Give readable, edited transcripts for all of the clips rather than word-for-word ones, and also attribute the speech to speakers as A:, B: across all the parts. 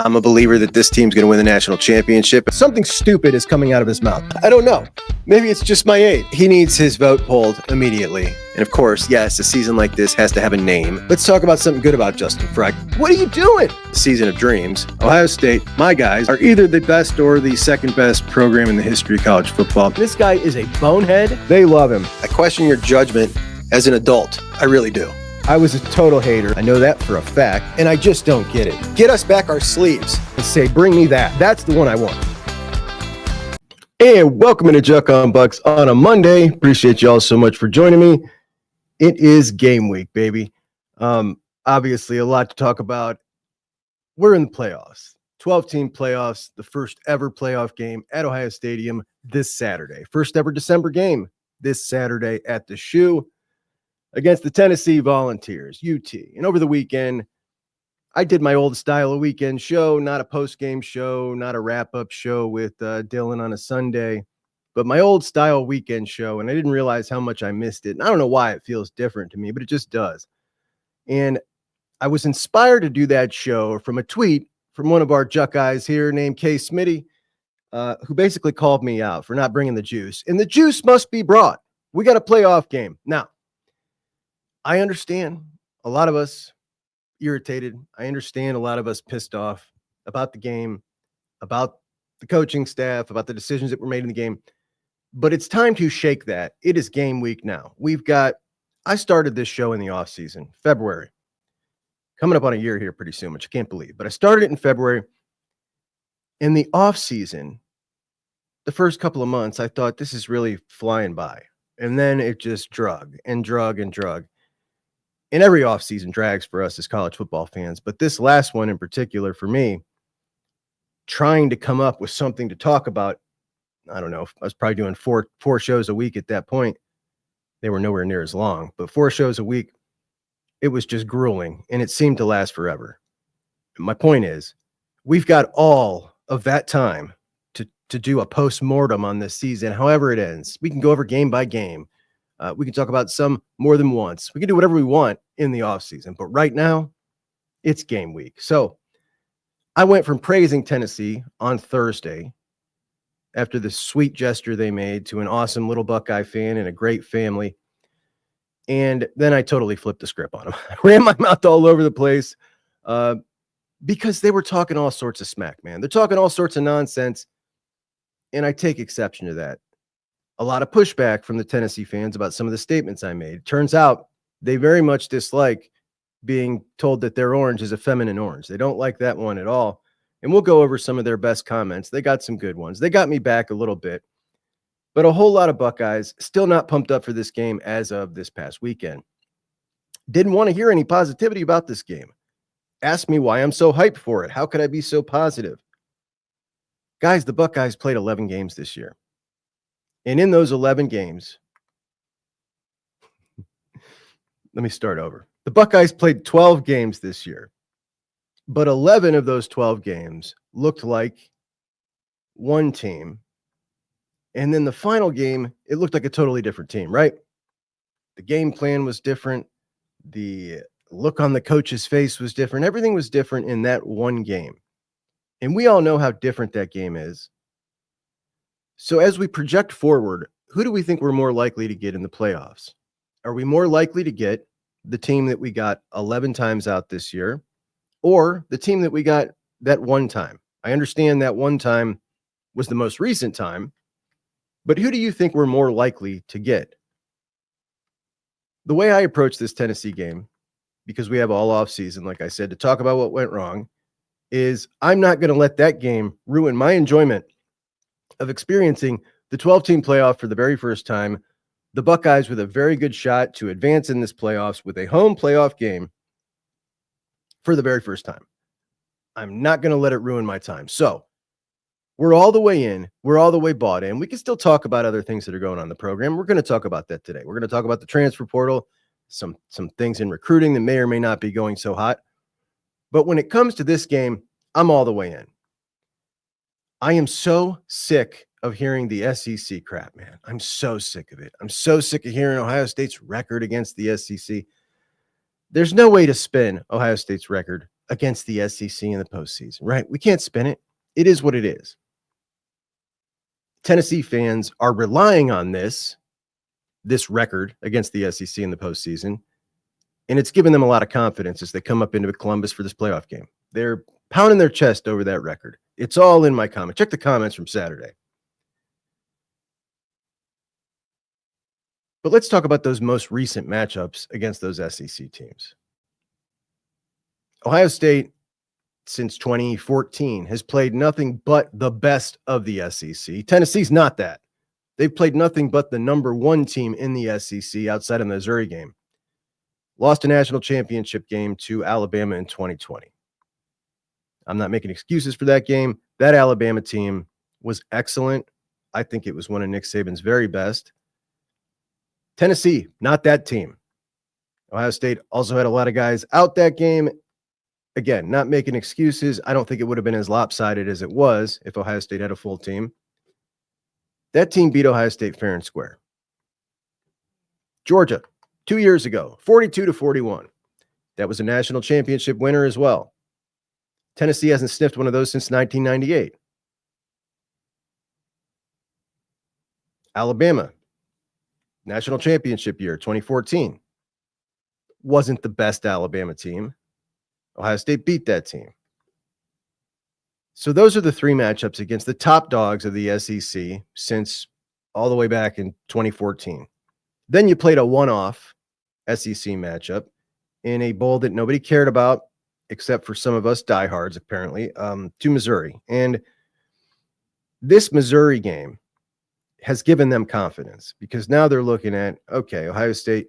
A: I'm a believer that this team's going to win the national championship.
B: Something stupid is coming out of his mouth.
A: I don't know. Maybe it's just my age. He needs his vote pulled immediately. And of course, yes, a season like this has to have a name.
B: Let's talk about something good about Justin Freck. What are you doing?
A: Season of dreams. Ohio State, my guys, are either the best or the second best program in the history of college football.
B: This guy is a bonehead. They love him.
A: I question your judgment as an adult. I really do.
B: I was a total hater. I know that for a fact, and I just don't get it.
A: Get us back our sleeves.
B: And say, bring me that. That's the one I want.
C: And welcome into Juckonbucks on a Monday. Appreciate y'all so much for joining me. It is game week, baby. Obviously, a lot to talk about. We're in the playoffs. 12-team playoffs, the first ever playoff game at Ohio Stadium this Saturday. First ever December game this Saturday at the Shoe against the Tennessee Volunteers, UT. And over the weekend, I did my old style of weekend show, not a post-game show, not a wrap-up show with Dylan on a Sunday, but my old style weekend show, and I didn't realize how much I missed it. And I don't know why it feels different to me, but it just does. And I was inspired to do that show from a tweet from one of our Juck guys here named K. Smitty, who basically called me out for not bringing the juice. And the juice must be brought. We got a playoff game. Now, I understand a lot of us irritated. I understand a lot of us pissed off about the game, about the coaching staff, about the decisions that were made in the game. But it's time to shake that. It is game week now. I started this show in the offseason, February. Coming up on a year here pretty soon, which I can't believe. But I started it in February. In the offseason, the first couple of months, I thought this is really flying by. And then it just drug. And every offseason drags for us as college football fans. But this last one in particular, for me, trying to come up with something to talk about, I don't know, I was probably doing four shows a week at that point. They were nowhere near as long, but 4 shows a week, it was just grueling, and it seemed to last forever. My point is, we've got all of that time to do a post-mortem on this season, however it ends. We can go over game by game. We can talk about some more than once. We can do whatever we want in the offseason. But right now, it's game week. So I went from praising Tennessee on Thursday after the sweet gesture they made to an awesome little Buckeye fan and a great family. And then I totally flipped the script on them. I ran my mouth all over the place because they were talking all sorts of smack, man. They're talking all sorts of nonsense. And I take exception to that. A lot of pushback from the Tennessee fans about some of the statements I made. Turns out they very much dislike being told that their orange is a feminine orange. They don't like that one at all. And we'll go over some of their best comments. They got some good ones. They got me back a little bit. But a whole lot of Buckeyes still not pumped up for this game as of this past weekend. Didn't want to hear any positivity about this game. Asked me why I'm so hyped for it. How could I be so positive? Guys, the Buckeyes played 11 games this year. And in those 11 games, let me start over. The Buckeyes played 12 games this year, but 11 of those 12 games looked like one team. And then the final game, it looked like a totally different team, right? The game plan was different. The look on the coach's face was different. Everything was different in that one game. And we all know how different that game is. So as we project forward, who do we think we're more likely to get in the playoffs? Are we more likely to get the team that we got 11 times out this year, or the team that we got that one time? I understand that one time was the most recent time, but who do you think we're more likely to get? The way I approach this Tennessee game, because we have all off season, like I said, to talk about what went wrong, is I'm not going to let that game ruin my enjoyment of experiencing the 12-team playoff for the very first time. The Buckeyes with a very good shot to advance in this playoffs with a home playoff game for the very first time. I'm not going to let it ruin my time. So we're all the way in. We're all the way bought in. We can still talk about other things that are going on in the program. We're going to talk about that today. We're going to talk about the transfer portal, some things in recruiting that may or may not be going so hot. But when it comes to this game, I'm all the way in. I am so sick of hearing the SEC crap, man. I'm so sick of it. I'm so sick of hearing Ohio State's record against the SEC. There's no way to spin Ohio State's record against the SEC in the postseason, right? We can't spin it. It is what it is. Tennessee fans are relying on this record against the SEC in the postseason, and it's given them a lot of confidence as they come up into Columbus for this playoff game. They're pounding their chest over that record. It's all in my comment. Check the comments from Saturday. But let's talk about those most recent matchups against those SEC teams. Ohio State, since 2014, has played nothing but the best of the SEC. Tennessee's not that. They've played nothing but the number one team in the SEC outside of the Missouri game. Lost a national championship game to Alabama in 2020. I'm not making excuses for that game. That Alabama team was excellent. I think it was one of Nick Saban's very best. Tennessee, not that team. Ohio State also had a lot of guys out that game. Again, not making excuses. I don't think it would have been as lopsided as it was if Ohio State had a full team. That team beat Ohio State fair and square. Georgia, 2 years ago, 42-41. That was a national championship winner as well. Tennessee hasn't sniffed one of those since 1998. Alabama, national championship year, 2014. Wasn't the best Alabama team. Ohio State beat that team. So those are the three matchups against the top dogs of the SEC since all the way back in 2014. Then you played a one-off SEC matchup in a bowl that nobody cared about, except for some of us diehards, apparently, to Missouri. And this Missouri game has given them confidence because now they're looking at, okay, Ohio State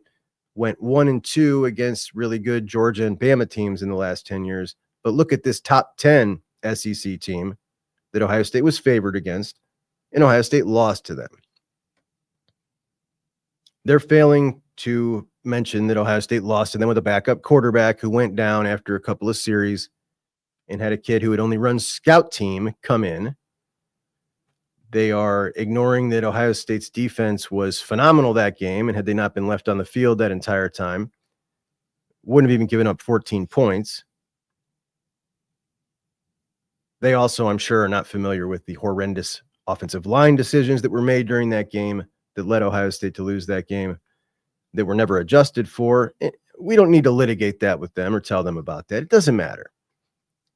C: went 1-2 against really good Georgia and Bama teams in the last 10 years. But look at this top 10 SEC team that Ohio State was favored against, and Ohio State lost to them. They're failing to mention that Ohio State lost to them with a backup quarterback who went down after a couple of series and had a kid who had only run scout team come in. They are ignoring that Ohio State's defense was phenomenal that game, and had they not been left on the field that entire time, wouldn't have even given up 14 points. They also, I'm sure, are not familiar with the horrendous offensive line decisions that were made during that game that led Ohio State to lose that game, that were never adjusted for. We don't need to litigate that with them or tell them about that. It doesn't matter.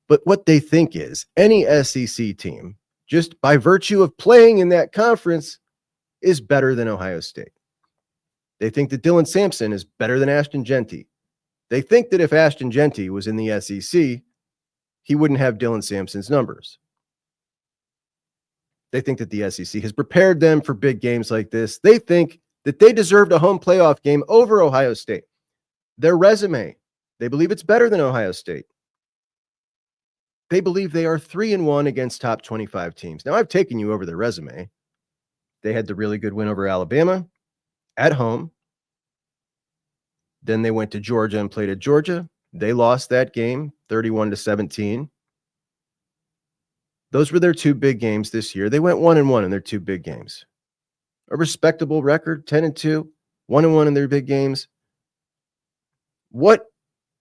C: But what they think is any SEC team, just by virtue of playing in that conference, is better than Ohio State. They think that Dylan Sampson is better than Ashton Genty. They think that if Ashton Genty was in the SEC, he wouldn't have Dylan Sampson's numbers. They think that the SEC has prepared them for big games like this. They think that they deserved a home playoff game over Ohio State. Their resume, they believe it's better than Ohio State. They believe they are 3-1 against top 25 teams. Now, I've taken you over their resume. They had the really good win over Alabama at home. Then they went to Georgia and played at Georgia. They lost that game 31-17. Those were their two big games this year. They went 1-1 in their two big games. A respectable record, 10-2, 1-1 in their big games. What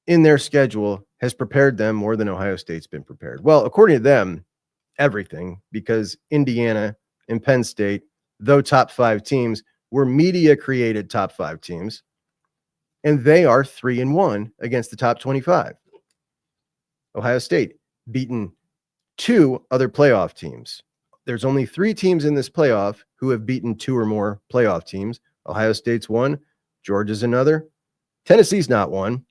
C: in their schedule has prepared them more than Ohio State's been prepared? Well, according to them, everything, because Indiana and Penn State, though top 5 teams, were media-created top 5 teams, and they are 3-1 against the top 25. Ohio State beaten 2 other playoff teams. There's only 3 teams in this playoff who have beaten 2 or more playoff teams. Ohio State's one, Georgia's another, Tennessee's not one.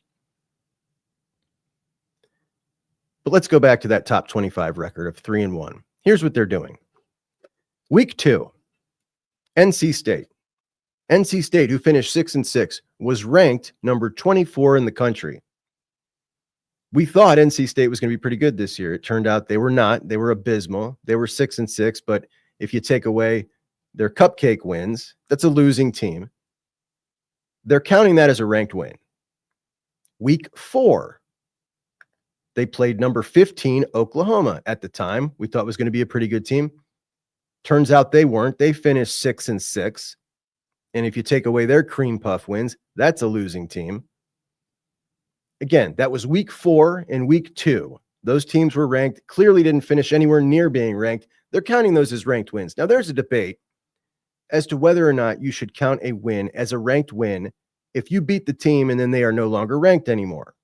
C: But let's go back to that top 25 record of 3-1. Here's what they're doing. Week 2, NC State. NC State, who finished 6-6, was ranked number 24 in the country. We thought NC State was going to be pretty good this year. It turned out they were not. They were abysmal. They were 6-6, but if you take away their cupcake wins, that's a losing team. They're counting that as a ranked win. Week 4, they played number 15, Oklahoma. At the time, we thought was going to be a pretty good team. Turns out they weren't. They finished 6-6. And if you take away their cream puff wins, that's a losing team. Again, that was week 4 and week 2. Those teams were ranked, clearly didn't finish anywhere near being ranked. They're counting those as ranked wins. Now, there's a debate as to whether or not you should count a win as a ranked win if you beat the team and then they are no longer ranked anymore.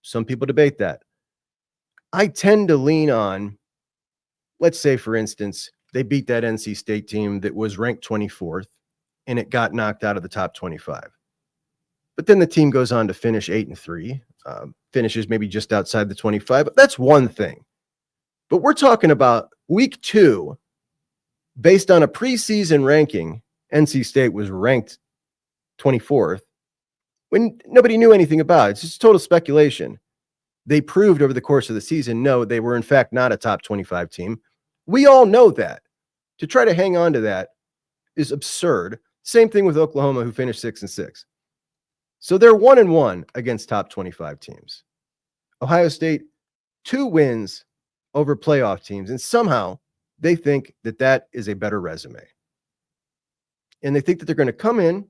C: Some people debate that. I tend to lean on, let's say, for instance, they beat that NC State team that was ranked 24th and it got knocked out of the top 25. But then the team goes on to finish 8-3, finishes maybe just outside the 25. But that's one thing. But we're talking about week 2, based on a preseason ranking. NC State was ranked 24th when nobody knew anything about it. It's just total speculation. They proved over the course of the season, no, they were in fact not a top 25 team. We all know that. To try to hang on to that is absurd. Same thing with Oklahoma, who finished 6-6. So they're 1-1 against top 25 teams. Ohio State, 2 wins over playoff teams, and somehow they think that that is a better resume. And they think that they're going to come in,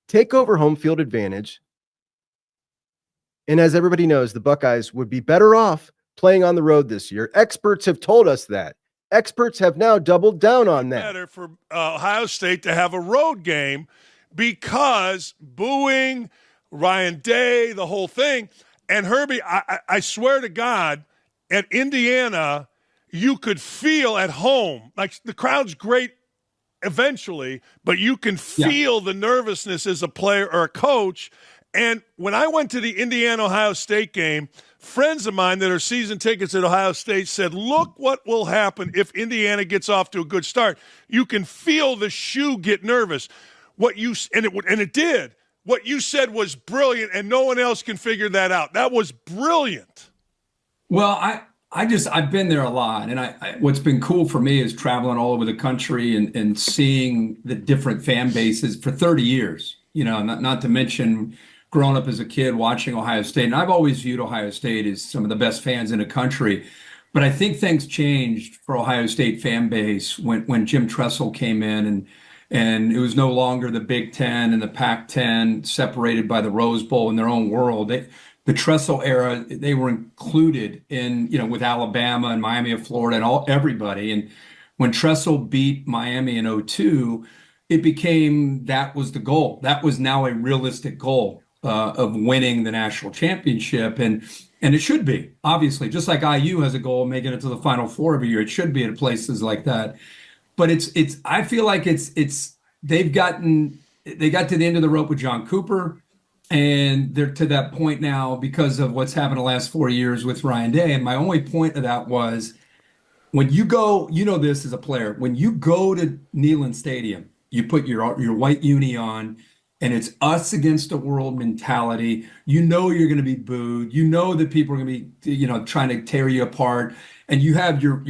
C: take over home field advantage. And as everybody knows, the Buckeyes would be better off playing on the road this year. Experts have told us that. Experts have now doubled down on that.
D: Better for Ohio State to have a road game because booing, Ryan Day, the whole thing. And Herbie, I swear to God, at Indiana, you could feel at home, like the crowd's great eventually, but you can feel the nervousness as a player or a coach. And when I went to the Indiana-Ohio State game, friends of mine that are season tickets at Ohio State said, look what will happen if Indiana gets off to a good start. You can feel the shoe get nervous. It did. What you said was brilliant, and no one else can figure that out. That was brilliant.
E: Well, I've been there a lot, and what's been cool for me is traveling all over the country and seeing the different fan bases for 30 years. You know, not to mention growing up as a kid watching Ohio State, and I've always viewed Ohio State as some of the best fans in the country. But I think things changed for Ohio State fan base when Jim Tressel came in, and it was no longer the Big Ten and the Pac-10 separated by the Rose Bowl in their own world. The Tressel era, they were included in, with Alabama and Miami of Florida and everybody. And when Tressel beat Miami in 2002, it became that was the goal. That was now a realistic goal of winning the national championship. And it should be, obviously, just like IU has a goal of making it to the Final Four every year. It should be at places like that. But I feel like they got to the end of the rope with John Cooper. And they're to that point now because of what's happened the last 4 years with Ryan Day. And my only point of that was when you go, this as a player, when you go to Neyland Stadium, you put your white uni on and it's us against the world mentality. You're going to be booed. That people are going to be, trying to tear you apart. And you have your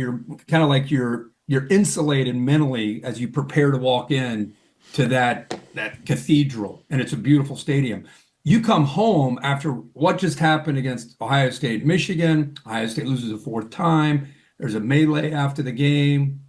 E: kind of like you're insulated mentally as you prepare to walk in to that cathedral. And it's a beautiful stadium. You come home after what just happened against Ohio State, Michigan. Ohio State loses a 4th time. There's a melee after the game,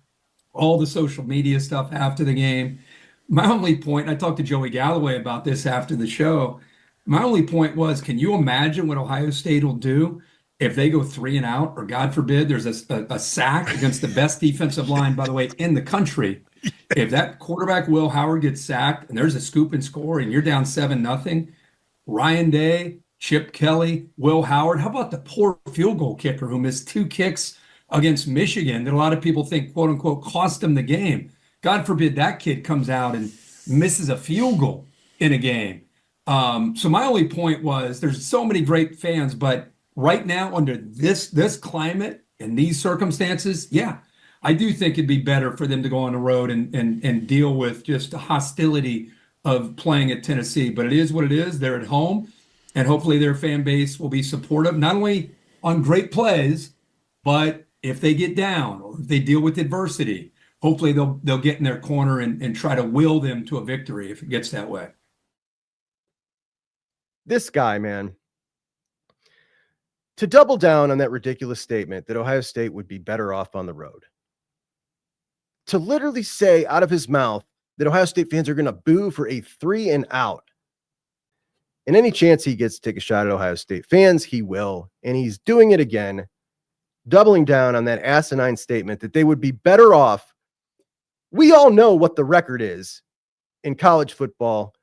E: all the social media stuff after the game. My only point, I talked to Joey Galloway about this after the show. My only point was, can you imagine what Ohio State will do if they go 3 and out, or God forbid, there's a sack against the best defensive line, by the way, in the country. If that quarterback, Will Howard, gets sacked and there's a scoop and score and you're down 7-0, Ryan Day, Chip Kelly, Will Howard. How about the poor field goal kicker who missed 2 kicks against Michigan that a lot of people think, quote unquote, cost him the game? God forbid that kid comes out and misses a field goal in a game. So my only point was there's so many great fans, but right now under this climate and these circumstances, I do think it'd be better for them to go on the road and deal with just the hostility of playing at Tennessee. But it is what it is. They're at home, and hopefully their fan base will be supportive, not only on great plays, but if they get down or if they deal with adversity, hopefully they'll get in their corner and try to will them to a victory if it gets that way.
C: This guy, man, to double down on that ridiculous statement that Ohio State would be better off on the road, to literally say out of his mouth that Ohio State fans are going to boo for a 3 and out. And any chance he gets to take a shot at Ohio State fans, he will. And he's doing it again, doubling down on that asinine statement that they would be better off. We all know what the record is in college football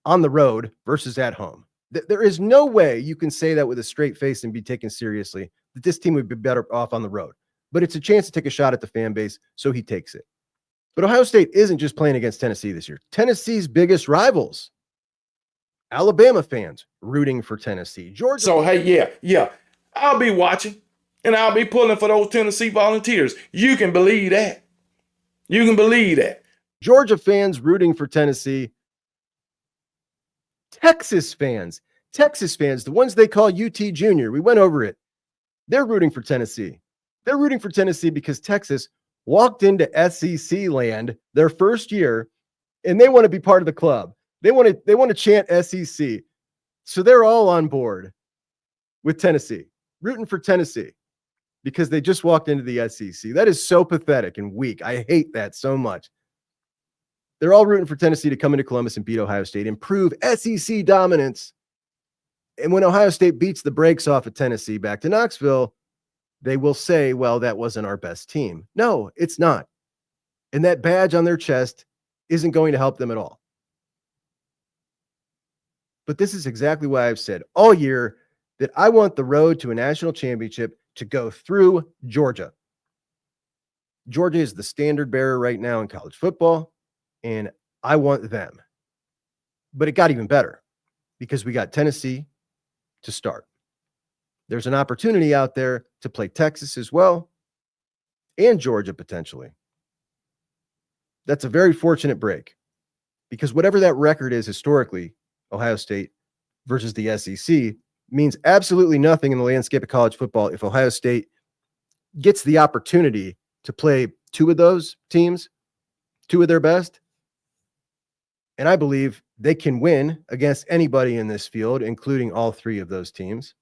C: on the road versus at home. There is no way you can say that with a straight face and be taken seriously, that this team would be better off on the road. But it's a chance to take a shot at the fan base, so he takes it. But Ohio State isn't just playing against Tennessee this year. Tennessee's biggest rivals, Alabama fans rooting for Tennessee. Georgia.
F: So, hey, yeah. I'll be watching, and I'll be pulling for those Tennessee Volunteers. You can believe that. You can believe that.
C: Georgia fans rooting for Tennessee. Texas fans, the ones they call UT Junior. We went over it. They're rooting for Tennessee. They're rooting for Tennessee because Texas walked into SEC land their first year, and they want to be part of the club. They want to chant SEC. So they're all on board with Tennessee, rooting for Tennessee because they just walked into the SEC. That is so pathetic and weak. I hate that so much. They're all rooting for Tennessee to come into Columbus and beat Ohio State and prove SEC dominance. And when Ohio State beats the brakes off of Tennessee back to Knoxville, they will say, well, that wasn't our best team. No, it's not. And that badge on their chest isn't going to help them at all. But this is exactly why I've said all year that I want the road to a national championship to go through Georgia. Georgia is the standard bearer right now in college football, and I want them. But it got even better because we got Tennessee to start. There's an opportunity out there to play Texas as well and Georgia potentially. That's a very fortunate break because whatever that record is historically, Ohio State versus the SEC means absolutely nothing in the landscape of college football if Ohio State gets the opportunity to play two of those teams, two of their best. And I believe they can win against anybody in this field, including all three of those teams.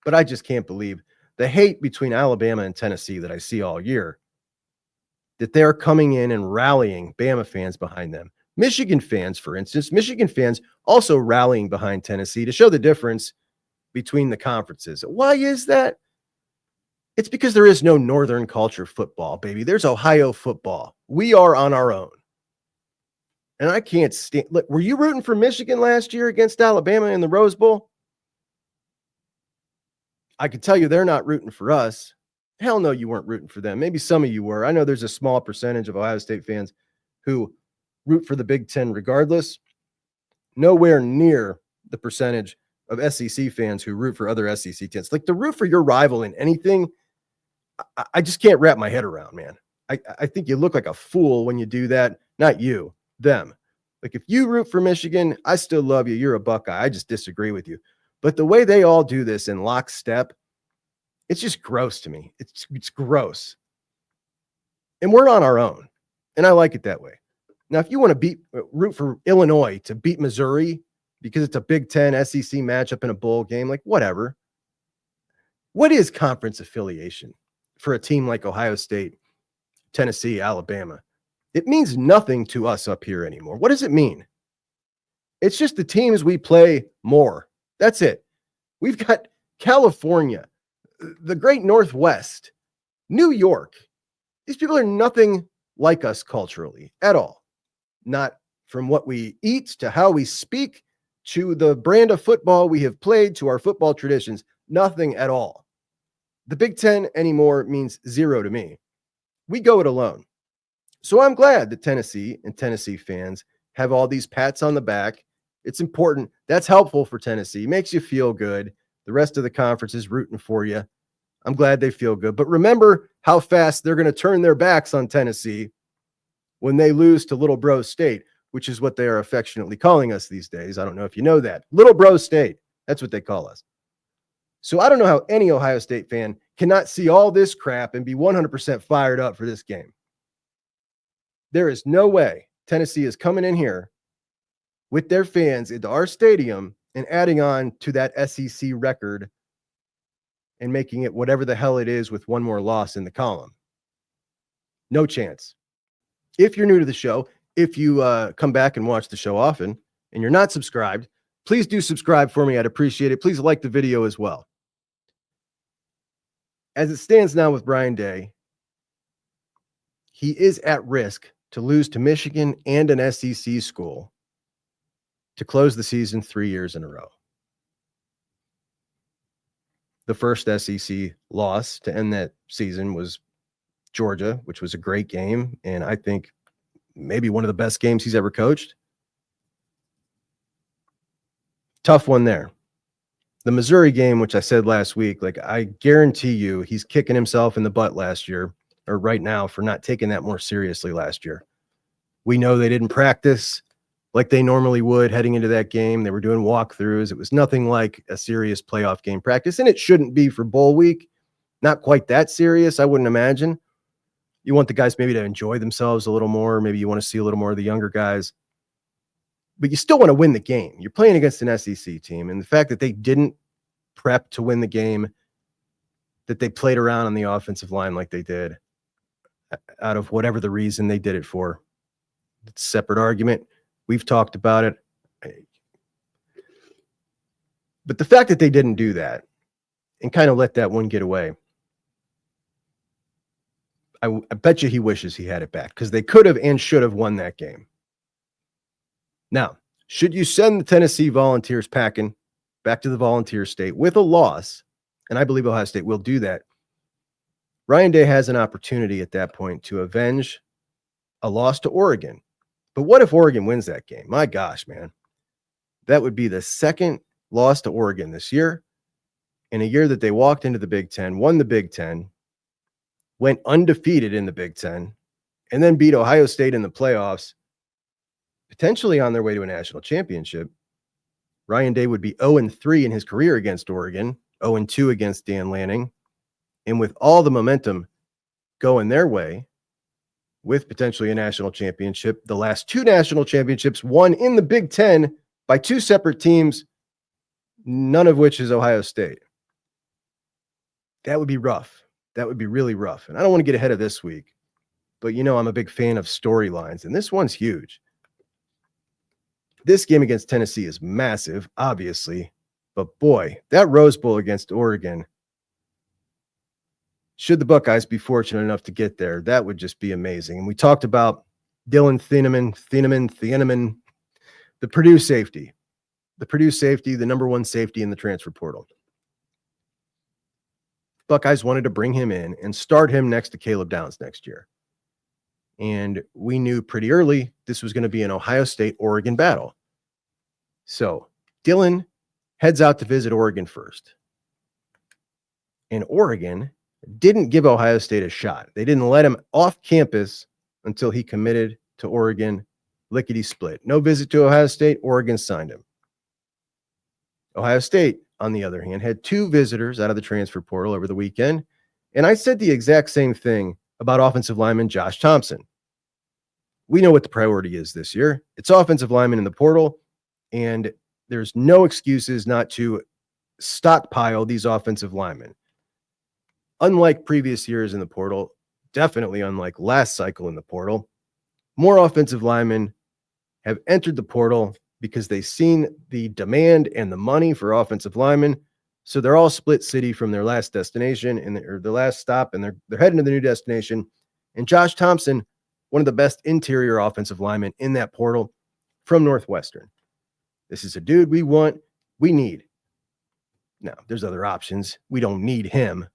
C: But I just can't believe the hate between Alabama and Tennessee that I see all year, that they're coming in and rallying Bama fans behind them. Michigan fans, for instance, also rallying behind Tennessee to show the difference between the conferences. Why is that? It's because there is no Northern culture football, baby. There's Ohio football. We are on our own. And I can't stand. Look, were you rooting for Michigan last year against Alabama in the Rose Bowl? I can tell you they're not rooting for us. Hell no, you weren't rooting for them. Maybe some of you were. I know there's a small percentage of Ohio State fans who root for the Big Ten regardless. Nowhere near the percentage of SEC fans who root for other SEC teams. Like to root for your rival in anything, I just can't wrap my head around, man. I think you look like a fool when you do that. Not you, them. Like if you root for Michigan, I still love you. You're a Buckeye. I just disagree with you. But the way they all do this in lockstep, it's just gross to me. It's gross. And we're on our own. And I like it that way. Now, if you want to root for Illinois to beat Missouri because it's a Big Ten SEC matchup in a bowl game, like whatever. What is conference affiliation for a team like Ohio State, Tennessee, Alabama? It means nothing to us up here anymore. What does it mean? It's just the teams we play more. That's it. We've got California, the great Northwest, New York. These people are nothing like us culturally at all. Not from what we eat to how we speak to the brand of football we have played to our football traditions. Nothing at all. The Big Ten anymore means zero to me. We go it alone. So I'm glad that Tennessee and Tennessee fans have all these pats on the back. It's important. That's helpful for Tennessee. Makes you feel good. The rest of the conference is rooting for you. I'm glad they feel good. But remember how fast they're going to turn their backs on Tennessee when they lose to Little Bro State, which is what they are affectionately calling us these days. I don't know if you know that. Little Bro State. That's what they call us. So I don't know how any Ohio State fan cannot see all this crap and be 100% fired up for this game. There is no way Tennessee is coming in here with their fans into our stadium and adding on to that SEC record and making it whatever the hell it is with one more loss in the column. No chance. If you're new to the show, if you come back and watch the show often and you're not subscribed, please do subscribe for me. I'd appreciate it. Please like the video as well. As it stands now with Ryan Day, he is at risk to lose to Michigan and an SEC school to close the season 3 years in a row. The first SEC loss to end that season was Georgia, which was a great game, and I think maybe one of the best games he's ever coached. Tough one there. The Missouri game, which I said last week, like I guarantee you he's kicking himself in the butt last year, or right now, for not taking that more seriously last year. We know they didn't practice like they normally would heading into that game. They were doing walkthroughs. It was nothing like a serious playoff game practice, and it shouldn't be for bowl week. Not quite that serious, I wouldn't imagine. You want the guys maybe to enjoy themselves a little more. Maybe you want to see a little more of the younger guys. But you still want to win the game. You're playing against an SEC team, and the fact that they didn't prep to win the game, that they played around on the offensive line like they did, out of whatever the reason they did it for, it's a separate argument. We've talked about it. But the fact that they didn't do that and kind of let that one get away, I bet you he wishes he had it back, because they could have and should have won that game. Now, should you send the Tennessee Volunteers packing back to the Volunteer State with a loss, and I believe Ohio State will do that, Ryan Day has an opportunity at that point to avenge a loss to Oregon. But what if Oregon wins that game? My gosh, man. That would be the second loss to Oregon this year, in a year that they walked into the Big Ten, won the Big Ten, went undefeated in the Big Ten, and then beat Ohio State in the playoffs, potentially on their way to a national championship. Ryan Day would be 0-3 in his career against Oregon, 0-2 against Dan Lanning. And with all the momentum going their way, with potentially a national championship, the last two national championships won in the Big Ten by two separate teams, none of which is Ohio State. That would be rough. That would be really rough. And I don't want to get ahead of this week, but you know I'm a big fan of storylines, and this one's huge. This game against Tennessee is massive, obviously, but boy, that Rose Bowl against Oregon, should the Buckeyes be fortunate enough to get there, that would just be amazing. And we talked about Dylan Thieneman, the Purdue safety, the number one safety in the transfer portal. Buckeyes wanted to bring him in and start him next to Caleb Downs next year. And we knew pretty early this was going to be an Ohio State-Oregon battle. So Dylan heads out to visit Oregon first. And Oregon didn't give Ohio State a shot. They didn't let him off campus until he committed to Oregon, lickety split. No visit to Ohio State. Oregon signed him. Ohio State, on the other hand, had two visitors out of the transfer portal over the weekend. And I said the exact same thing about offensive lineman Josh Thompson. We know what the priority is this year. It's offensive lineman in the portal, and there's no excuses not to stockpile these offensive linemen. Unlike previous years in the portal, definitely unlike last cycle in the portal, more offensive linemen have entered the portal because they've seen the demand and the money for offensive linemen. So they're all split city from their last destination or their last stop, and they're heading to the new destination. And Josh Thompson, one of the best interior offensive linemen in that portal from Northwestern. This is a dude we need. Now, there's other options. We don't need him.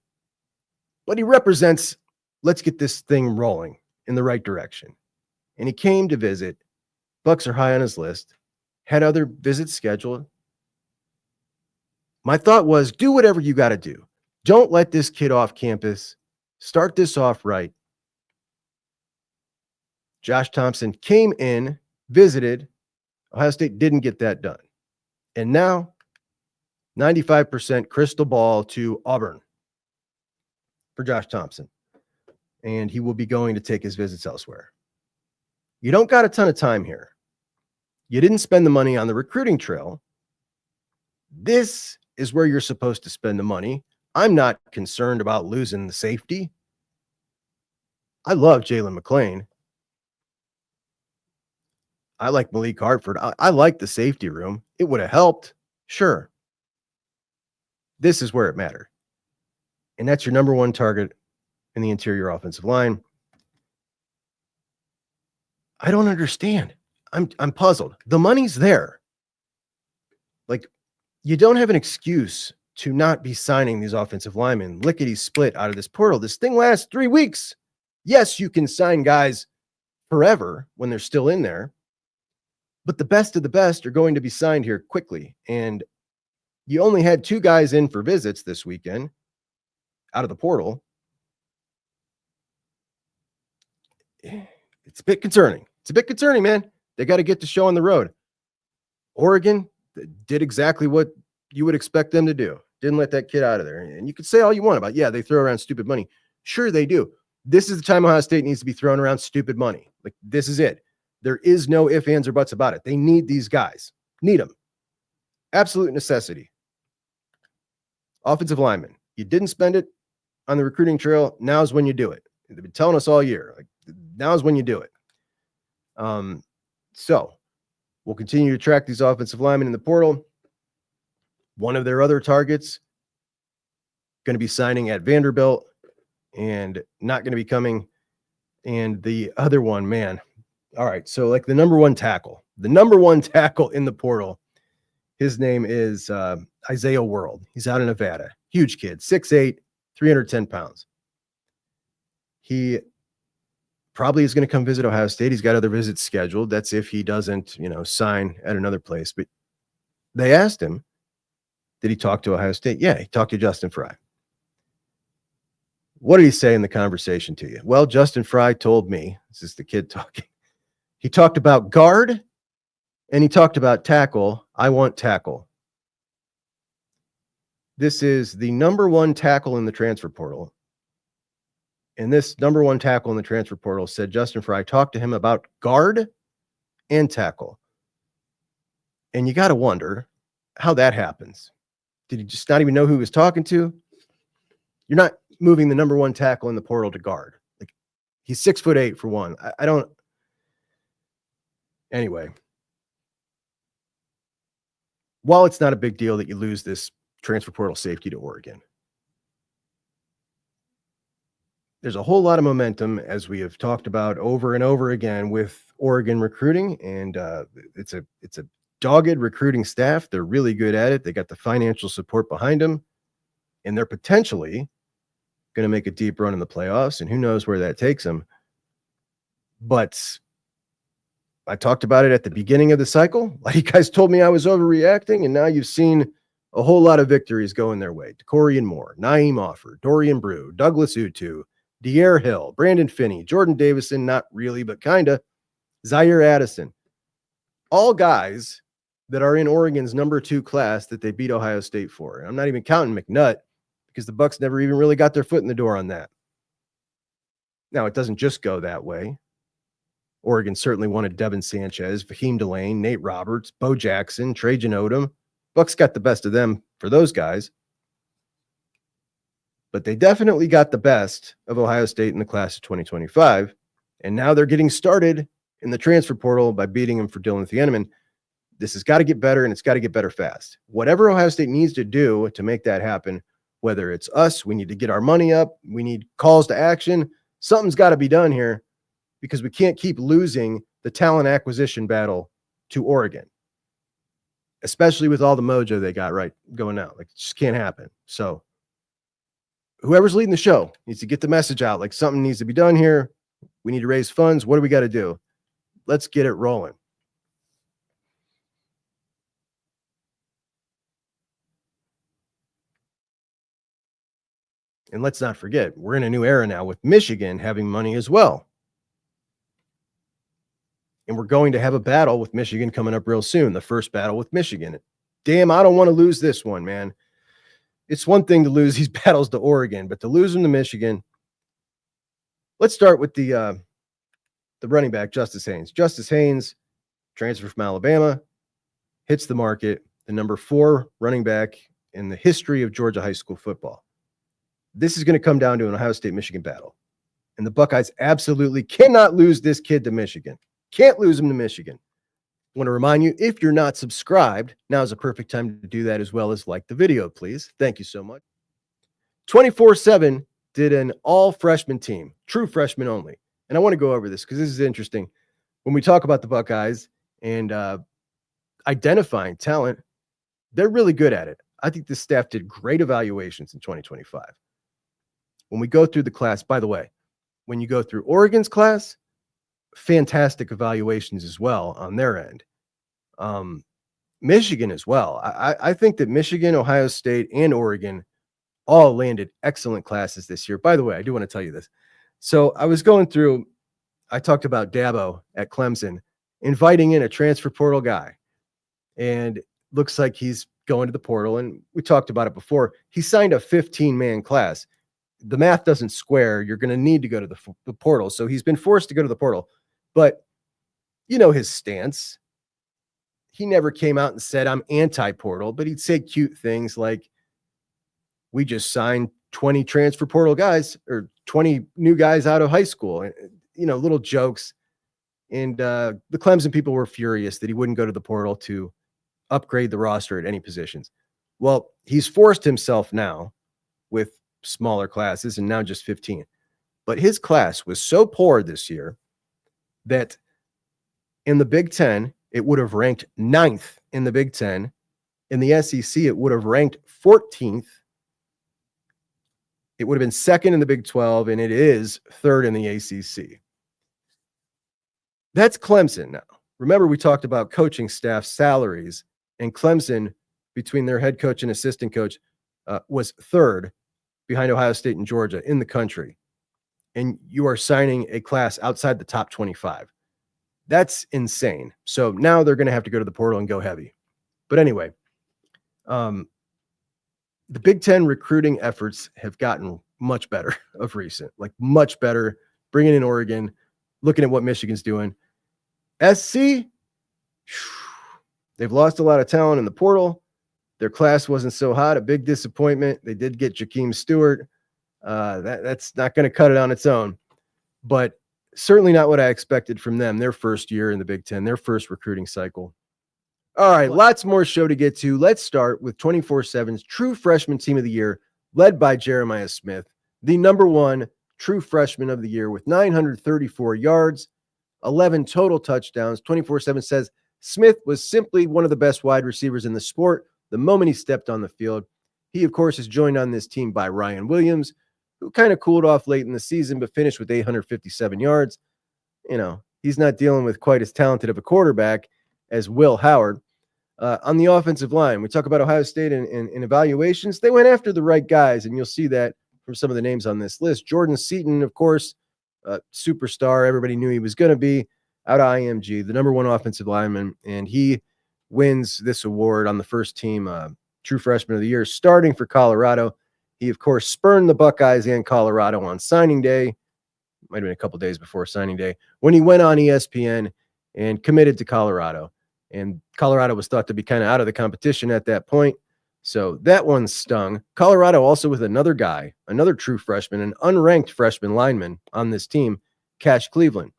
C: But he represents, let's get this thing rolling in the right direction. And he came to visit. Bucks are high on his list. Had other visits scheduled. My thought was, do whatever you got to do. Don't let this kid off campus. Start this off right. Josh Thompson came in, visited. Ohio State didn't get that done. And now, 95% crystal ball to Auburn for Josh Thompson. And he will be going to take his visits elsewhere. You don't got a ton of time here. You didn't spend the money on the recruiting trail. This is where you're supposed to spend the money. I'm not concerned about losing the safety. I love Jalen McLean. I like Malik Hartford. I like the safety room. It would have helped. Sure. This is where it mattered. And that's your number one target in the interior offensive line. I don't understand. I'm puzzled. The money's there. Like, you don't have an excuse to not be signing these offensive linemen lickety split out of this portal. This thing lasts 3 weeks. Yes, you can sign guys forever when they're still in there, but the best of the best are going to be signed here quickly. And you only had 2 guys in for visits this weekend out of the portal. It's a bit concerning. It's a bit concerning, man. They got to get the show on the road. Oregon did exactly what you would expect them to do. Didn't let that kid out of there. And you could say all you want about, yeah, they throw around stupid money. Sure, they do. This is the time Ohio State needs to be throwing around stupid money. Like, this is it. There is no ifs, ands, or buts about it. They need these guys. Need them. Absolute necessity. Offensive lineman. You didn't spend it on the recruiting trail. Now's when you do it. They've been telling us all year. Like, now's when you do it. So we'll continue to track these offensive linemen in the portal. One of their other targets going to be signing at Vanderbilt and not going to be coming. And the other one, man. All right. So like the number one tackle in the portal, his name is Isaiah World. He's out in Nevada. Huge kid, 6'8", 310 pounds. He probably is going to come visit Ohio State. He's got other visits scheduled. That's if he doesn't, sign at another place. But they asked him, did he talk to Ohio State? Yeah, he talked to Justin Fry. What did he say in the conversation to you? Well, Justin Fry told me, this is the kid talking. He talked about guard and he talked about tackle. I want tackle. This is the number one tackle in the transfer portal. And this number one tackle in the transfer portal said Justin Fry talked to him about guard and tackle. And you got to wonder how that happens. Did he just not even know who he was talking to? You're not moving the number one tackle in the portal to guard. Like, he's 6'8" for one. I don't. Anyway, while it's not a big deal that you lose this transfer portal safety to Oregon, there's a whole lot of momentum, as we have talked about over and over again, with Oregon recruiting, and it's a dogged recruiting staff. They're really good at it. They got the financial support behind them, and they're potentially going to make a deep run in the playoffs, and who knows where that takes them. But I talked about it at the beginning of the cycle. Like, you guys told me I was overreacting, and now you've seen a whole lot of victories going their way. Decorian Moore, Naeem Offer, Dorian Brew, Douglas Utu, Dier Hill, Brandon Finney, Jordan Davison, not really, but kinda, Zaire Addison. All guys that are in Oregon's number 2 class that they beat Ohio State for. And I'm not even counting McNutt, because the Bucks never even really got their foot in the door on that. Now, it doesn't just go that way. Oregon certainly wanted Devin Sanchez, Fahim Delane, Nate Roberts, Bo Jackson, Trajan Odom. Bucks got the best of them for those guys. But they definitely got the best of Ohio State in the class of 2025. And now they're getting started in the transfer portal by beating them for Dylan Thieneman. This has got to get better, and it's got to get better fast. Whatever Ohio State needs to do to make that happen, whether it's us, we need to get our money up, we need calls to action, something's got to be done here, because we can't keep losing the talent acquisition battle to Oregon, especially with all the mojo they got right going now. Like, it just can't happen. So whoever's leading the show needs to get the message out. Like, something needs to be done here. We need to raise funds. What do we got to do? Let's get it rolling. And let's not forget, we're in a new era now with Michigan having money as well. And we're going to have a battle with Michigan coming up real soon. The first battle with Michigan. Damn, I don't want to lose this one, man. It's one thing to lose these battles to Oregon, but to lose them to Michigan. Let's start with the running back, Justice Haynes. Justice Haynes, transfer from Alabama, hits the market, the number 4 running back in the history of Georgia high school football. This is going to come down to an Ohio State-Michigan battle. And the Buckeyes absolutely cannot lose this kid to Michigan. Can't lose him to Michigan. want to remind you, if you're not subscribed, now is a perfect time to do that, as well as like the video, please. Thank you so much. 24/7 did an all freshman team, true freshmen only. And I want to go over this because this is interesting. When we talk about the Buckeyes and identifying talent, they're really good at it. I think this staff did great evaluations in 2025. When we go through the class, by the way, when you go through Oregon's class, fantastic evaluations as well on their end. Michigan as well. I think that Michigan, Ohio State, and Oregon all landed excellent classes this year. By the way, I do want to tell you this. So I was going through, I talked about Dabo at Clemson, inviting in a transfer portal guy. And looks like he's going to the portal. And we talked about it before. He signed a 15-man class. The math doesn't square. You're going to need to go to the portal. So he's been forced to go to the portal. But you know his stance. He never came out and said, I'm anti-portal, but he'd say cute things like, we just signed 20 transfer portal guys or 20 new guys out of high school. And, you know, little jokes. And the Clemson people were furious that he wouldn't go to the portal to upgrade the roster at any positions. Well, he's forced himself now with smaller classes and now just 15. But his class was so poor this year that in the Big Ten, it would have ranked 9th in the Big Ten. In the SEC, it would have ranked 14th. It would have been 2nd in the Big 12, and it is 3rd in the ACC. That's Clemson now. Remember, we talked about coaching staff salaries, and Clemson, between their head coach and assistant coach, was 3rd behind Ohio State and Georgia in the country. And you are signing a class outside the top 25. That's insane. So now they're going to have to go to the portal and go heavy. But anyway, the Big Ten recruiting efforts have gotten much better of recent, like much better. Bringing in Oregon, looking at what Michigan's doing. SC, they've lost a lot of talent in the portal. Their class wasn't so hot, a big disappointment. They did get Jakeem Stewart. That's not going to cut it on its own, but certainly not what I expected from them. Their first year in the Big Ten, their first recruiting cycle. All right, lots more show to get to. Let's start with 24/7's True Freshman Team of the Year, led by Jeremiah Smith, the #1 True Freshman of the Year with 934 yards, 11 total touchdowns. 24/7 says Smith was simply one of the best wide receivers in the sport the moment he stepped on the field. He, of course, is joined on this team by Ryan Williams, who kind of cooled off late in the season, but finished with 857 yards. You know, he's not dealing with quite as talented of a quarterback as Will Howard. On the offensive line, we talk about Ohio State in evaluations. They went after the right guys, and you'll see that from some of the names on this list. Jordan Seaton, of course, superstar. Everybody knew he was going to be out of IMG, the #1 offensive lineman, and he wins this award on the first team True Freshman of the Year, starting for Colorado. He, of course, spurned the Buckeyes and Colorado on signing day. Might have been a couple days before signing day, when he went on ESPN and committed to Colorado. And Colorado was thought to be kind of out of the competition at that point. So that one stung. Colorado also with another guy, another true freshman, an unranked freshman lineman on this team, Cash Cleveland.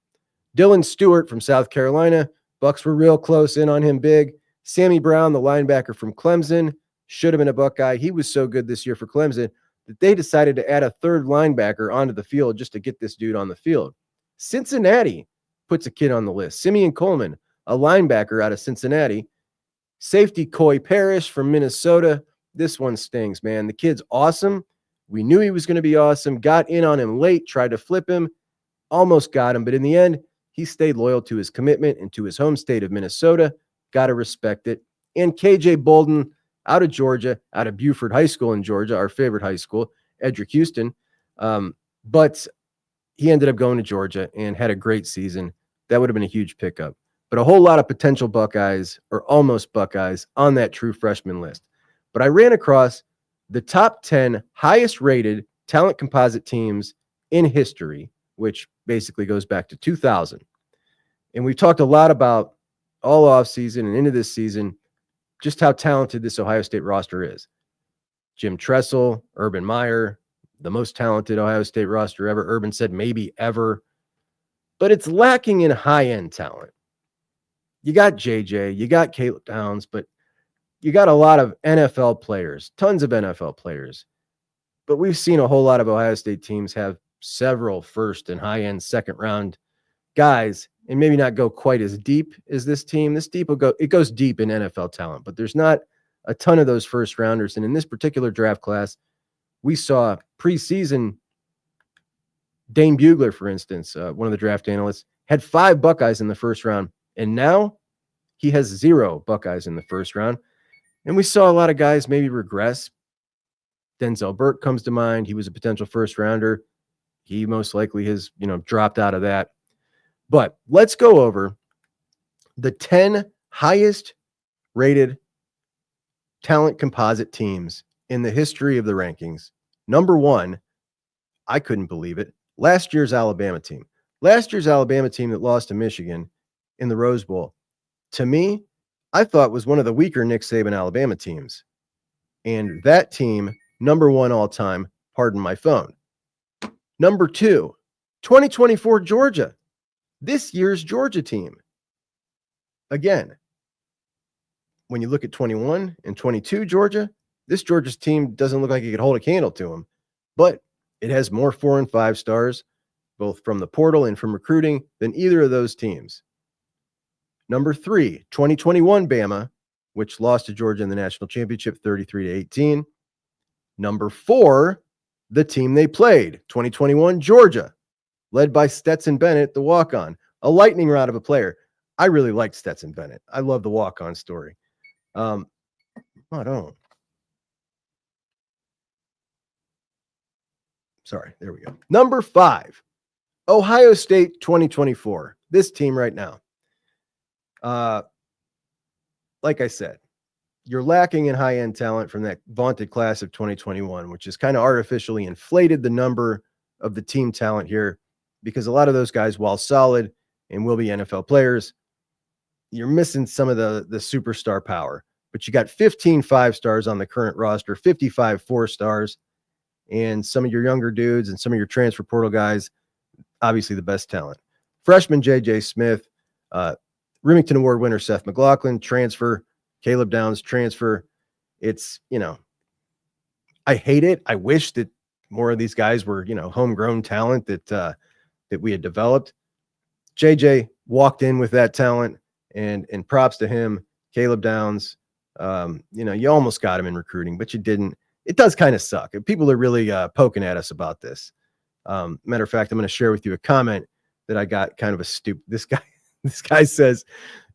C: Dylan Stewart from South Carolina. Bucks were real close in on him big. Sammy Brown, the linebacker from Clemson, should have been a Buckeye. He was so good this year for Clemson that they decided to add a third linebacker onto the field just to get this dude on the field. Cincinnati puts a kid on the list. Simeon Coleman, a linebacker out of Cincinnati. Safety Coy Parrish from Minnesota. This one stings, man. The kid's awesome. We knew he was going to be awesome. Got in on him late, tried to flip him, almost got him. But in the end, he stayed loyal to his commitment and to his home state of Minnesota. Got to respect it. And KJ Bolden out of Georgia, out of Buford High School in Georgia, our favorite high school, Edric Houston. But he ended up going to Georgia and had a great season. That would have been a huge pickup. But a whole lot of potential Buckeyes, or almost Buckeyes, on that true freshman list. But I ran across the top 10 highest rated talent composite teams in history, which basically goes back to 2000. And we've talked a lot about all offseason and into this season, just how talented this Ohio State roster is. Jim Tressel, Urban Meyer, the most talented Ohio State roster ever. Urban said maybe ever. But it's lacking in high-end talent. you got JJ, you got Caleb Downs, but you got a lot of NFL players, tons of NFL players. But we've seen a whole lot of Ohio State teams have several first and high-end second round guys and maybe not go quite as deep as this team. It goes deep in NFL talent, but there's not a ton of those first rounders. And in this particular draft class, we saw preseason Dane Bugler, for instance, one of the draft analysts, had 5 Buckeyes in the first round. And now he has 0 Buckeyes in the first round. And we saw a lot of guys maybe regress. Denzel Burke comes to mind. He was a potential first rounder. He most likely has, dropped out of that. But let's go over the 10 highest rated talent composite teams in the history of the rankings. Number 1, I couldn't believe it. Last year's Alabama team. Last year's Alabama team that lost to Michigan in the Rose Bowl, to me, I thought was one of the weaker Nick Saban Alabama teams. And that team, number 1 all time, pardon my phone. Number 2, 2024 Georgia. This year's Georgia team. Again, when you look at 21 and 22 Georgia, this Georgia's team doesn't look like it could hold a candle to them, but it has more 4 and 5 stars, both from the portal and from recruiting, than either of those teams. Number 3, 2021 Bama, which lost to Georgia in the national championship 33-18. Number 4, the team they played, 2021 Georgia, led by Stetson Bennett, the walk-on, a lightning rod of a player. I really liked Stetson Bennett. I love the walk-on story. I don't. Sorry, there we go. Number 5, Ohio State 2024. This team right now. Like I said, you're lacking in high-end talent from that vaunted class of 2021, which has kind of artificially inflated the number of the team talent here, because a lot of those guys, while solid and will be NFL players, you're missing some of the superstar power. But you got 15 5-stars on the current roster, 55 4-stars, and some of your younger dudes and some of your transfer portal guys, obviously the best talent. Freshman J.J. Smith, Remington Award winner Seth McLaughlin, transfer. Caleb Downs, transfer. It's, I hate it. I wish that more of these guys were, homegrown talent that we had developed. JJ walked in with that talent, and props to him. Caleb Downs, you almost got him in recruiting, but you didn't. It does kind of suck. People are really poking at us about this. Matter of fact, I'm going to share with you a comment that I got, kind of a stupid. This guy says,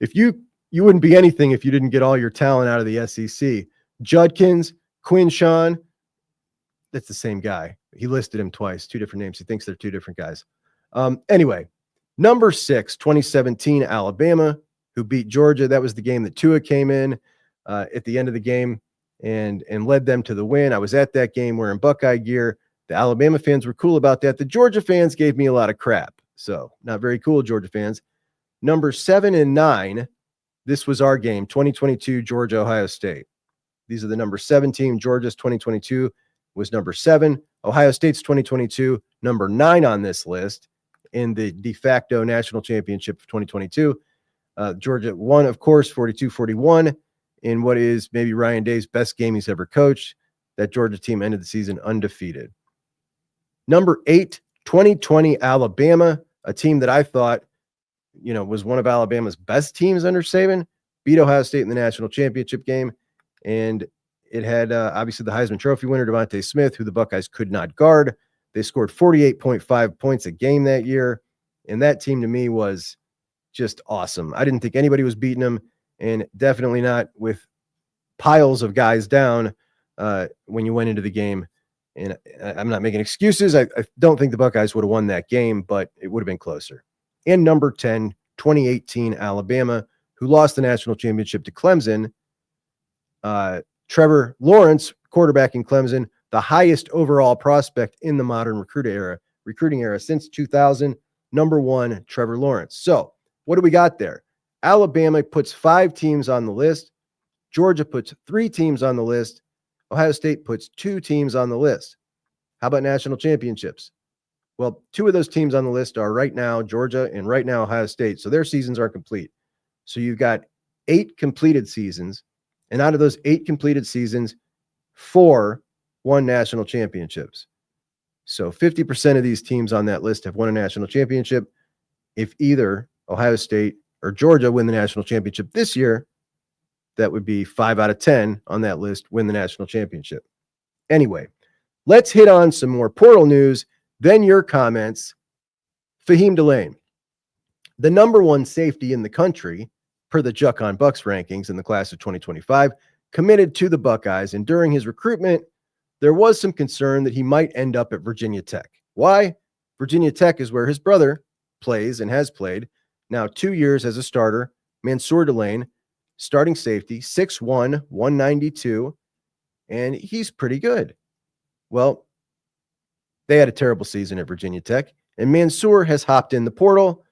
C: if you wouldn't be anything if you didn't get all your talent out of the SEC. Judkins, Quinshawn, that's the same guy. He listed him twice, 2 different names. He thinks they're 2 different guys. Anyway, number 6, 2017 Alabama, who beat Georgia. That was the game that Tua came in at the end of the game and led them to the win. I was at that game wearing Buckeye gear. The Alabama fans were cool about that. The Georgia fans gave me a lot of crap. So not very cool, Georgia fans. Number 7 and 9, this was our game, 2022 Georgia, Ohio State. These are the number 7 team. Georgia's 2022 was number 7. Ohio State's 2022, number 9 on this list in the de facto national championship of 2022. Georgia won, of course, 42-41 in what is maybe Ryan Day's best game he's ever coached. That Georgia team ended the season undefeated. Number 8, 2020 Alabama, a team that I thought, was one of Alabama's best teams under Saban, beat Ohio State in the national championship game. And it had obviously the Heisman Trophy winner, Devontae Smith, who the Buckeyes could not guard. They scored 48.5 points a game that year. And that team to me was just awesome. I didn't think anybody was beating them, and definitely not with piles of guys down when you went into the game. And I'm not making excuses. I don't think the Buckeyes would have won that game, but it would have been closer. And number 10, 2018 Alabama, who lost the national championship to Clemson. Trevor Lawrence, quarterback in Clemson, the highest overall prospect in the modern recruiting era since 2000. Number 1, Trevor Lawrence. So what do we got there? Alabama puts 5 teams on the list. Georgia puts 3 teams on the list. Ohio State puts 2 teams on the list. How about national championships? Well, 2 of those teams on the list are right now Georgia and right now Ohio State. So their seasons are complete. So you've got 8 completed seasons, and out of those 8 completed seasons, 4 won national championships. So 50% of these teams on that list have won a national championship. If either Ohio State or Georgia win the national championship this year, that would be 5 out of 10 on that list win the national championship. Anyway, let's hit on some more portal news, then your comments. Fahim Delane, the number 1 safety in the country per the Juckonbucks rankings in the class of 2025, committed to the Buckeyes, and during his recruitment, there was some concern that he might end up at Virginia Tech. Why? Virginia Tech is where his brother plays and has played now 2 years as a starter. Mansour Delane, starting safety, 6'1", 192, and he's pretty good. Well, they had a terrible season at Virginia Tech, and Mansour has hopped in the portal,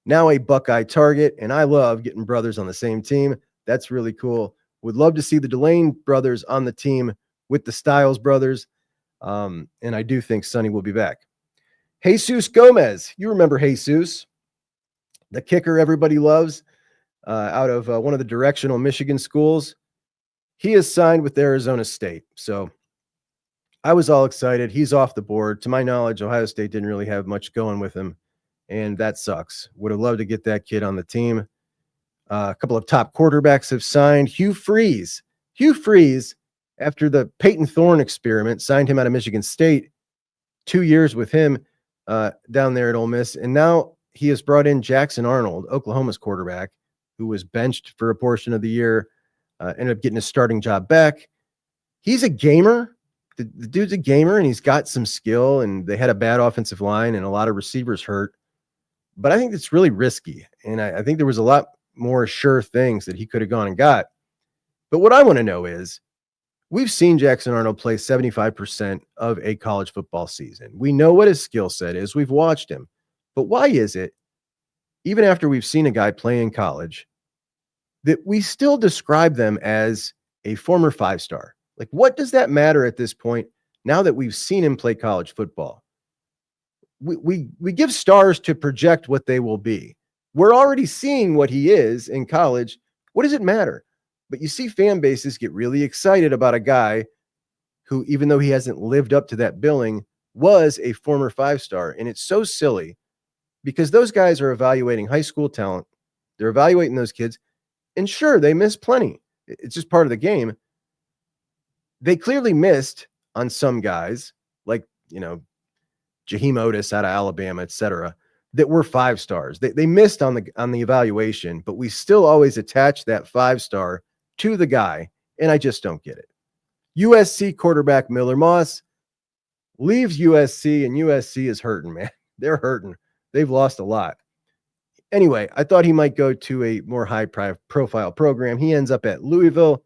C: now a Buckeye target, and I love getting brothers on the same team. That's really cool. Would love to see the Delane brothers on the team with the Styles brothers, and I do think Sonny will be back. Jesus Gomez, you remember Jesus, the kicker everybody loves, out of one of the directional Michigan schools. He is signed with Arizona State, so I was all excited. He's off the board. To my knowledge, Ohio State didn't really have much going with him, and that sucks. Would have loved to get that kid on the team. A couple of top quarterbacks have signed. Hugh Freeze, after the Peyton Thorne experiment, signed him out of Michigan State. 2 years with him down there at Ole Miss, and now he has brought in Jackson Arnold, Oklahoma's quarterback, who was benched for a portion of the year, ended up getting his starting job back. He's a gamer. The dude's a gamer, and he's got some skill, and they had a bad offensive line and a lot of receivers hurt. But I think it's really risky, and I think there was a lot more sure things that he could have gone and got. But what I want to know is, we've seen Jackson Arnold play 75% of a college football season. We know what his skill set is. We've watched him. But why is it, even after we've seen a guy play in college, that we still describe them as a former 5-star? Like, what does that matter at this point now that we've seen him play college football? We give stars to project what they will be. We're already seeing what he is in college. What does it matter? But you see fan bases get really excited about a guy who, even though he hasn't lived up to that billing, was a former 5-star. And it's so silly because those guys are evaluating high school talent. They're evaluating those kids. And sure, they miss plenty. It's just part of the game. They clearly missed on some guys, like, Jaheim Otis out of Alabama, etc., that were 5-stars. They missed on the evaluation, but we still always attach that 5-star to the guy, and I just don't get it. USC quarterback Miller Moss leaves USC, and USC is hurting, man. They're hurting. They've lost a lot. Anyway, I thought he might go to a more high-profile program. He ends up at Louisville,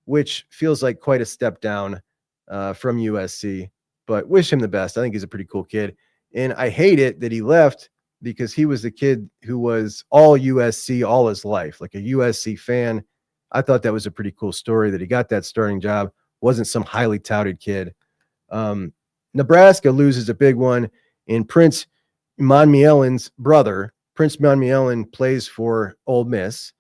C: which feels like quite a step down from USC, but wish him the best. I think he's a pretty cool kid, and I hate it that he left because he was the kid who was all USC all his life, like a USC fan. I thought that was a pretty cool story that he got that starting job, wasn't some highly touted kid. Nebraska loses a big one, and Prince Monmielen's brother, Prince Monmielen, plays for Ole Miss,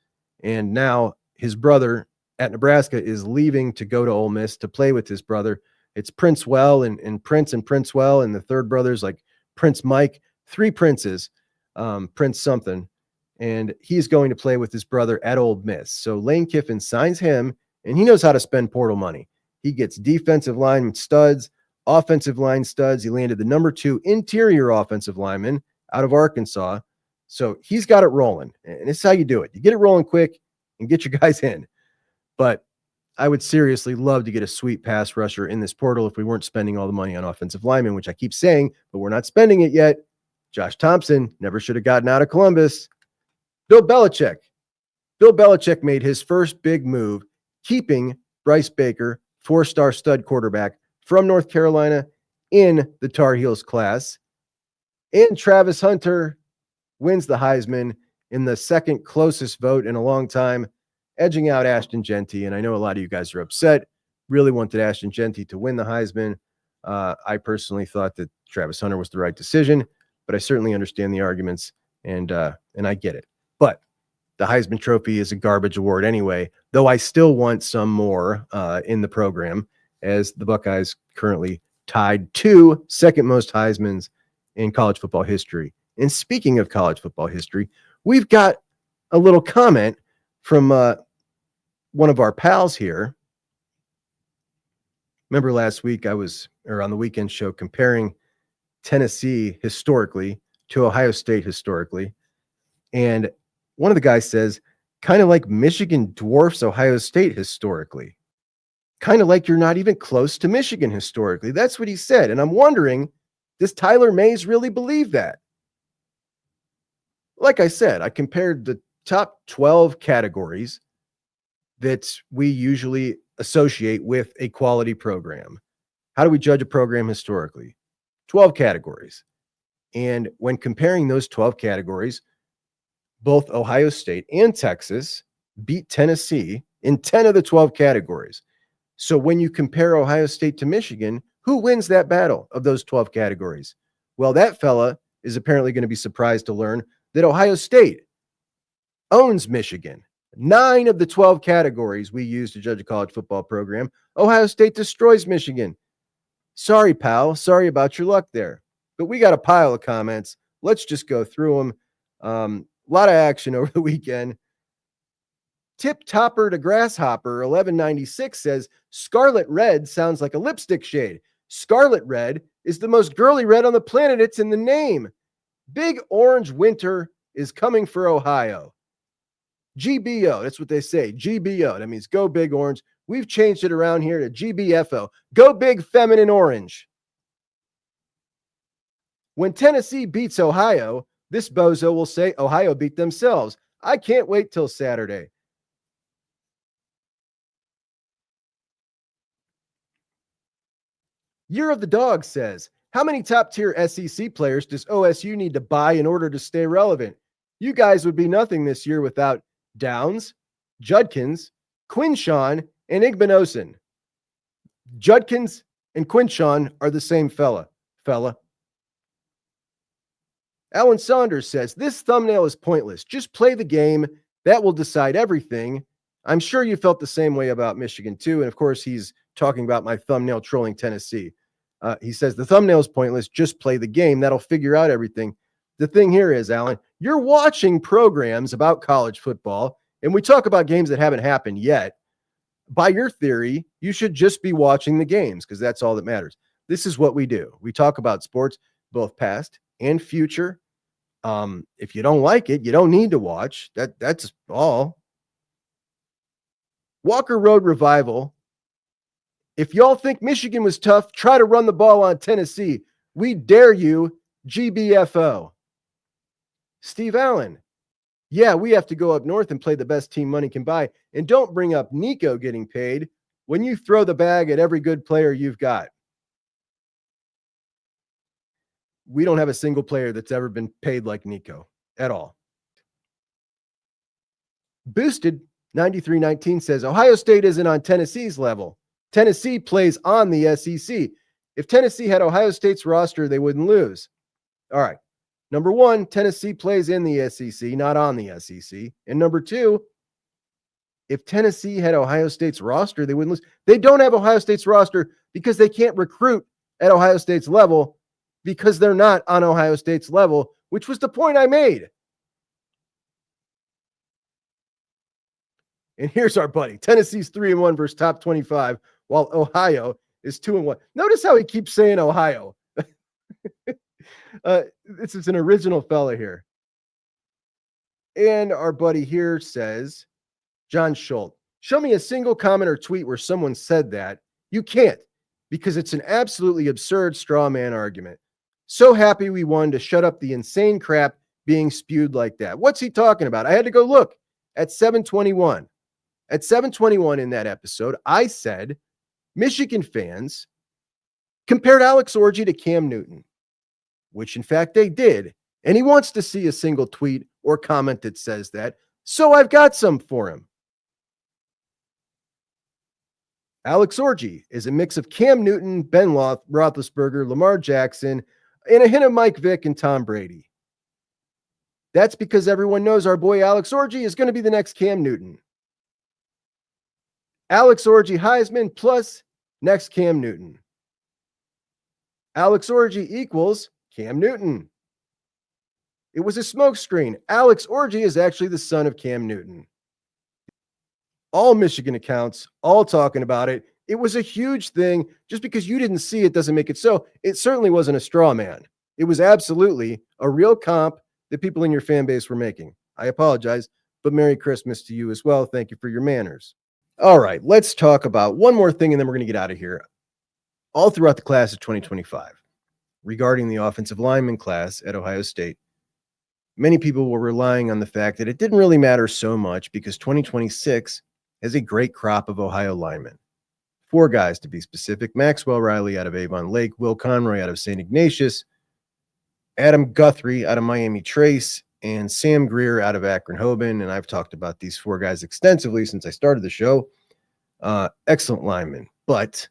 C: and now his brother at Nebraska is leaving to go to Ole Miss to play with his brother. It's Princewell and Princewell, and the third brother's like Prince Mike, 3 princes, Prince something, and he's going to play with his brother at Ole Miss. So Lane Kiffin signs him, and he knows how to spend portal money. He gets defensive line studs, offensive line studs. He landed the number 2 interior offensive lineman out of Arkansas. So he's got it rolling, and it's how you do it. You get it rolling quick and get your guys in. But I would seriously love to get a sweet pass rusher in this portal if we weren't spending all the money on offensive linemen, which I keep saying, but we're not spending it yet. Josh Thompson never should have gotten out of Columbus. Bill Belichick. Bill Belichick made his first big move, keeping Bryce Baker, 4-star stud quarterback from North Carolina, in the Tar Heels class. And Travis Hunter wins the Heisman in the second closest vote in a long time, edging out Ashton Genty. And I know a lot of you guys are upset, really wanted Ashton Genty to win the Heisman. I personally thought that Travis Hunter was the right decision, but I certainly understand the arguments, and I get it. But the Heisman Trophy is a garbage award anyway, though I still want some more in the program, as the Buckeyes currently tied to second most Heismans in college football history. And speaking of college football history, we've got a little comment from one of our pals here. Remember last week on the weekend show, comparing Tennessee historically to Ohio State historically. And one of the guys says, kind of like Michigan dwarfs Ohio State historically. Kind of like you're not even close to Michigan historically. That's what he said. And I'm wondering, does Tyler Mays really believe that? Like I said, I compared the top 12 categories that we usually associate with a quality program. How do we judge a program historically? 12 categories. And when comparing those 12 categories, both Ohio State and Texas beat Tennessee in 10 of the 12 categories. So when you compare Ohio State to Michigan, who wins that battle of those 12 categories? Well, that fella is apparently going to be surprised to learn that Ohio State owns Michigan. 9 of the 12 categories we use to judge a college football program, Ohio State destroys Michigan. Sorry, pal. Sorry about your luck there. But we got a pile of comments. Let's just go through them. A lot of action over the weekend. Tip Topper to Grasshopper 1196 says, Scarlet Red sounds like a lipstick shade. Scarlet Red is the most girly red on the planet. It's in the name. Big Orange Winter is coming for Ohio. GBO, that's what they say. GBO, that means Go Big Orange. We've changed it around here to GBFO. Go Big Feminine Orange. When Tennessee beats Ohio, this bozo will say Ohio beat themselves. I can't wait till Saturday. Year of the Dog says, how many top-tier SEC players does OSU need to buy in order to stay relevant? You guys would be nothing this year without Downs, Judkins, Quinshawn, and Igbinosun. Judkins and Quinshawn are the same fella. Alan Saunders says, this thumbnail is pointless. Just play the game. That will decide everything. I'm sure you felt the same way about Michigan too. And of course, he's talking about my thumbnail trolling Tennessee. He says, the thumbnail is pointless. Just play the game. That'll figure out everything. The thing here is, Alan, you're watching programs about college football, and we talk about games that haven't happened yet. By your theory, you should just be watching the games because that's all that matters. This is what we do. We talk about sports, both past and future. If you don't like it, you don't need to watch. That's all. Walker Road Revival. If y'all think Michigan was tough, try to run the ball on Tennessee. We dare you, GBFO. Steve Allen. Yeah, we have to go up north and play the best team money can buy. And don't bring up Nico getting paid when you throw the bag at every good player you've got. We don't have a single player that's ever been paid like Nico at all. Boosted 9319 says, Ohio State isn't on Tennessee's level. Tennessee plays on the SEC. If Tennessee had Ohio State's roster, they wouldn't lose. All right. Number one, Tennessee plays in the SEC, not on the SEC. And number two, if Tennessee had Ohio State's roster, they wouldn't lose. They don't have Ohio State's roster because they can't recruit at Ohio State's level because they're not on Ohio State's level, which was the point I made. And here's our buddy. Tennessee's 3-1 versus top 25, while Ohio is 2-1. Notice how he keeps saying Ohio. This is an original fella here. And our buddy here says, John Schultz, show me a single comment or tweet where someone said that. You can't, because it's an absolutely absurd straw man argument. So happy we won to shut up the insane crap being spewed like that. What's he talking about? I had to go look at 721. At 721 in that episode, I said Michigan fans compared Alex Orji to Cam Newton, which in fact they did. And he wants to see a single tweet or comment that says that. So I've got some for him. Alex Orji is a mix of Cam Newton, Ben Roethlisberger, Lamar Jackson, and a hint of Mike Vick and Tom Brady. That's because everyone knows our boy Alex Orji is going to be the next Cam Newton. Alex Orji Heisman plus next Cam Newton. Alex Orji equals Cam Newton. It was a smokescreen. Alex Orji is actually the son of Cam Newton. All Michigan accounts, all talking about it. It was a huge thing. Just because you didn't see it doesn't make it so. It certainly wasn't a straw man. It was absolutely a real comp that people in your fan base were making. I apologize, but Merry Christmas to you as well. Thank you for your manners. All right, let's talk about one more thing, and then we're going to get out of here. All throughout the class of 2025, regarding the offensive lineman class at Ohio State, many people were relying on the fact that it didn't really matter so much because 2026 has a great crop of Ohio linemen. 4 guys to be specific: Maxwell Riley out of Avon Lake, Will Conroy out of St. Ignatius, Adam Guthrie out of Miami Trace, and Sam Greer out of Akron Hoban. And I've talked about these 4 guys extensively since I started the show. Excellent linemen, but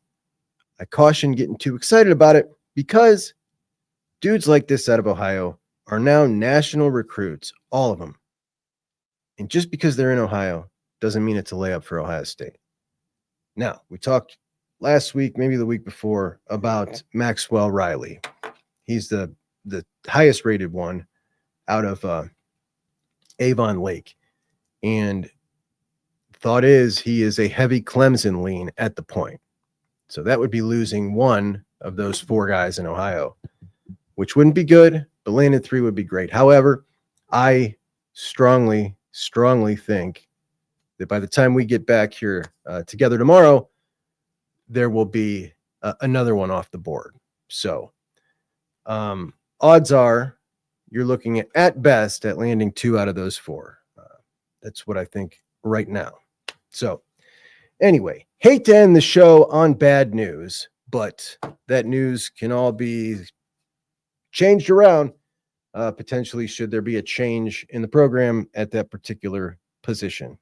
C: I caution getting too excited about it because dudes like this out of Ohio are now national recruits, all of them. And just because they're in Ohio doesn't mean it's a layup for Ohio State. Now, we talked last week, maybe the week before, about Maxwell Riley. He's the highest rated one out of Avon Lake. And thought is he is a heavy Clemson lean at the point. So that would be losing one of those 4 guys in Ohio, which wouldn't be good, but landing 3 would be great. However, I strongly think that by the time we get back here together tomorrow, there will be another one off the board. So odds are you're looking at best at landing 2 out of those 4. That's what I think right now. So anyway, hate to end the show on bad news, but that news can all be changed around potentially should there be a change in the program at that particular position.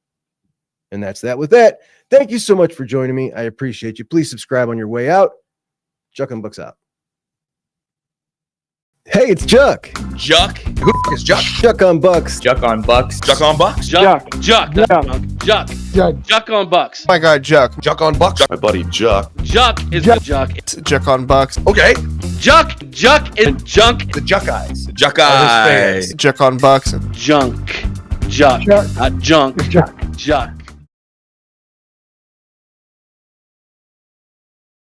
C: And that's that with that. Thank you so much for joining me. I appreciate you. Please subscribe on your way out. Juckonbucks out. Hey, it's Juck.
G: Juck? Who the f- is Juck?
C: Juckonbucks.
G: Juckonbucks. Juckonbucks?
H: Juck.
G: Juck.
H: Juckonbucks.
G: My guy, Juck. Juckonbucks.
I: My buddy Juck.
H: Juck is the Juck.
G: Juckonbucks. Okay.
H: Juck is junk.
G: The Juck eyes. The Juck
I: eyes.
G: Juckonbucks.
H: Junk. Juck. Not junk. Juck.